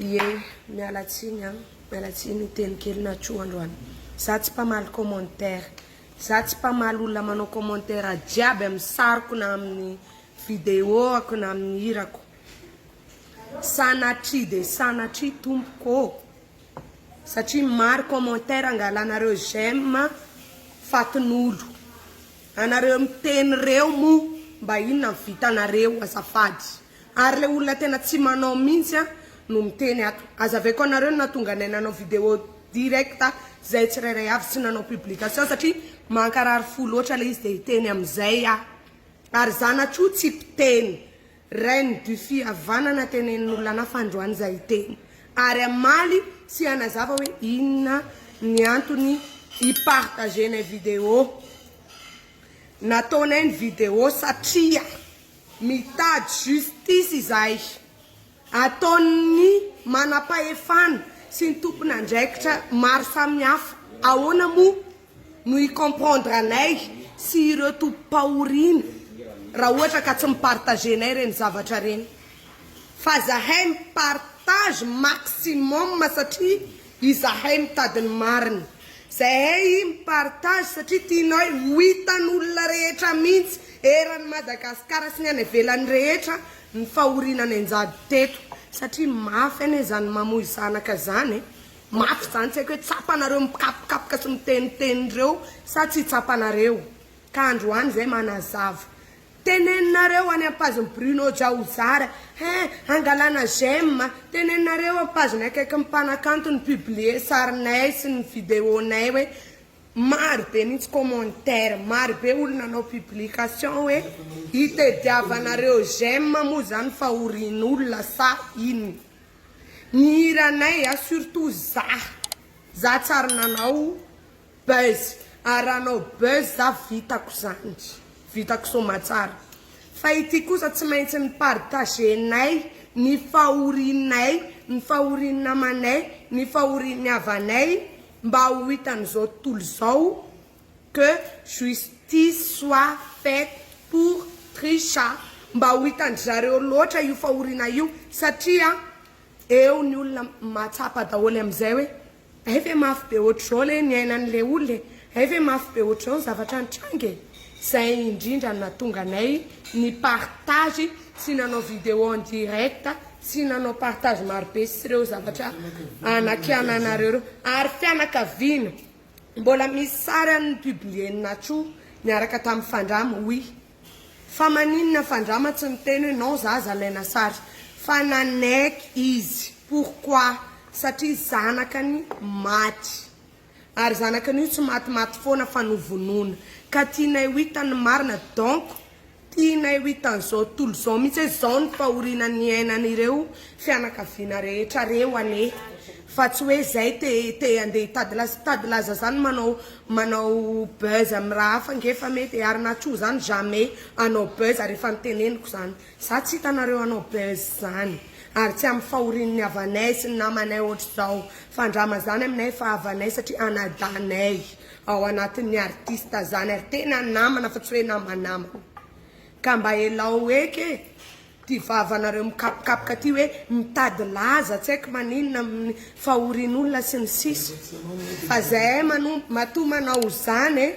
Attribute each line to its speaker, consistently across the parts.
Speaker 1: Ie, mialatsiny mialatsiny teny kely natsoa androany. Za tsy pamaly commentaire. Za tsy pamaly olona manao commentaire jiaby amin'ny sariko na amin'ny vidéoako na amin'ny hirako. Sanatria de sanatria tompoko. Satria maro commentaire angalanareo j'aime fatin'olo. Anareo miteny reo mo mba inona vitanareo azafady. Ary le olona tena tsy manao mintsy no miteny ato. Azaveko anareo natonga nanao vidéo directa zay tsirairay avy tsy nanao publication satria mankarary fo loatra le izy de hiteny amizay Ary zanatro tsy mpiteny. Reine du fihavanana tenenin'olona nafandroany zay hiteny. Ary amaly sy anazava hoe inona ny antony hipartagenay vidéo. Nataonay ny vidéo satria mitady justice izay. Ataony manapahefana sy ny tompony andraikitra maro samihafa. Ahoana mo no hicomprendre anay sy ireo tompo-pahoriana raha ohatra ka tsy mipartagenay reny zavatra reny. Fa zahay mipartage maximum satria izahay mitady ny marina. Zahay mipartage satria tianay ho hitan'olona rehetra mihitsy eran'ny Madagasikara sy ny any ivelany rehetra ny fahoriana ny anjady teto. Satria mafy ane zany mamoy zanaka zany. Mafy zany tsy haiko hoe tsapanareo mikapokapoka sy mitenitenireo sa tsy tsapanareo. Ka androany zay manazava. Teneninareo any am-paziny Bruno Jaozara. Angalana j'aime. Teneninareo am-paziny akaiky mipanakanto ny publier sarinay sy ny vidéonay hoe maro be nitsy commentaire, maro be olona nanao publication hoe hitediavanareo j'aime mo zany fahorian'olona sa ino. Ny hiranay surtout za tsara nanao buzz. Aranao buzz za vitako zany. Vitako somatsara. Fa ity kosa tsy maintsy ny partagenay ny fahorinay, ny fahorian'ny namanay, ny fahorian'ny havanay mba ho hitan'izao tontolo zao que justice soit faite pour Trisha. Mba ho hitan-zareo loatra io fahoriana io satria eo ny olona matsapa daholo amizay hoe efe mafy be ohatr'izao le ny ainan'le olona. Efe mafy be ohatr'izao ny zavatra nitrange. Zay indrindra natonga anay ny partage sy nanao vidéo en direct sy nanao partage maro be sy ireo zavatra anakiananareo. Ary fianakaviana mbola misy sary ny publienatro niaraka tamin'ny fandrama oui. Fa maninona fandrama tsy miteny hoe non zaza alaina sary. Fa nanaiky izy. Pourquoi? Satria zanakany maty. Ary zanakany io tsy matimaty foana fa novonona. Ka tianay ho hitany marina donc tianay ho hitan'izao tontolo zao mihitsy hoe zao ny fahoriana ny ainan'ireo fianakaviana rehetra reo ane. Fa tsy hoe zay te andeha hitady laza zany manao buzz amin'ny raha hafa ngefa mety arinatro zany jamais anao buzz ary efa niteneniko zany. Za tsy hitanareo anao buzz zany. Ary tsy amin'ny fahorian'ny havanay sy ny namanay ohatr'izao. Fandrama zany aminay fa havanay satria anadanay ao anatin'ny artista zany. Ary tena namana fa tsy hoe namanamana. Ka mba elao eky ty vavanareo mikapokapoka ty hoe mitady laza tsy haiko maninona amin'ny fahorian'olona sy ny sisa. Fa zahay matoa manao zany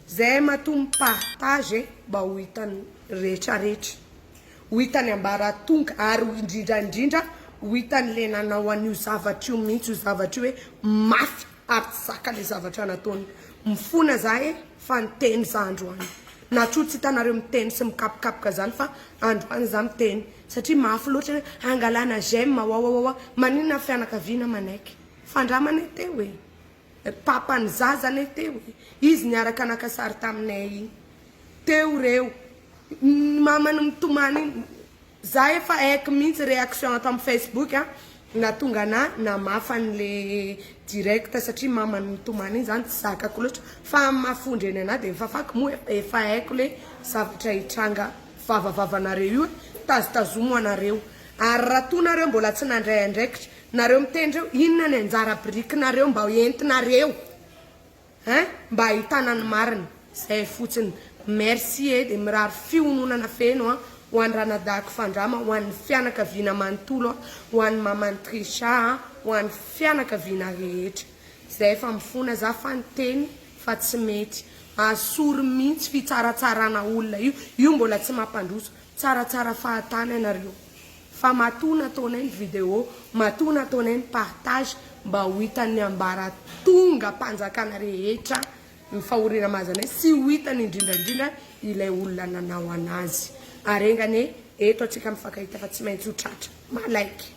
Speaker 1: zahay matoa mipartage mba ho hitany rehetrarehetra. Ho hitany ambaratonga ary indrindrandrindra ho hitany le nanao an'io zavatra io mihitsy io zavatra io hoe mafy ary tsy zaka le zavatra nataony. Mifona zahay fa niteny za androany. Natro tsy hitanareo miteny sy mikapokapoka zany fa androany za miteny. Satria mafy loatra hoe angalana j'aime wawawawa maninona fianakaviana manaiky. Fandramana teo hoe. Papany zazany teo hoe. Izy niaraka nakasary taminay iny. Teo reo. Mamany mitomany za efa haiko mihitsy réaction tamin'ny Facebook natonga namafany le direct satria mamany mitomany iny zany tsy zakako loatra fa mafondry eny ana de efa fako mo efa haiko le zavatra hitranga vavavavanareo io tazitazomo anareo. Ary raha tonareo mbola tsy nandray andraikitra nareo mitendreo inona ny anjara birikinareo mba entinareo mba hitanany marina. Zay fotsiny. Merci de mirary fiononana feno ho an'ny ranadako fandrama ho an'ny fianakaviana manontolo ho an'ny mamany Trisha ho an'ny fianakaviana rehetra zay fa mifona za fa nyteny fa tsy mety asory mihitsy fitsaratsarana olona io mbola tsy mampandroso tsaratsara fahatany anareo fa matona ataonay ny video matona ataonay ny partage mba ho hitan'ny ambara tonga mpanjakana rehetra mifahoriana mazanay sy ho hitany indrindrandrindra ilay olona nanao anazy arengany eto atsika mifankahita fa tsy maintsy ho tratra malaiky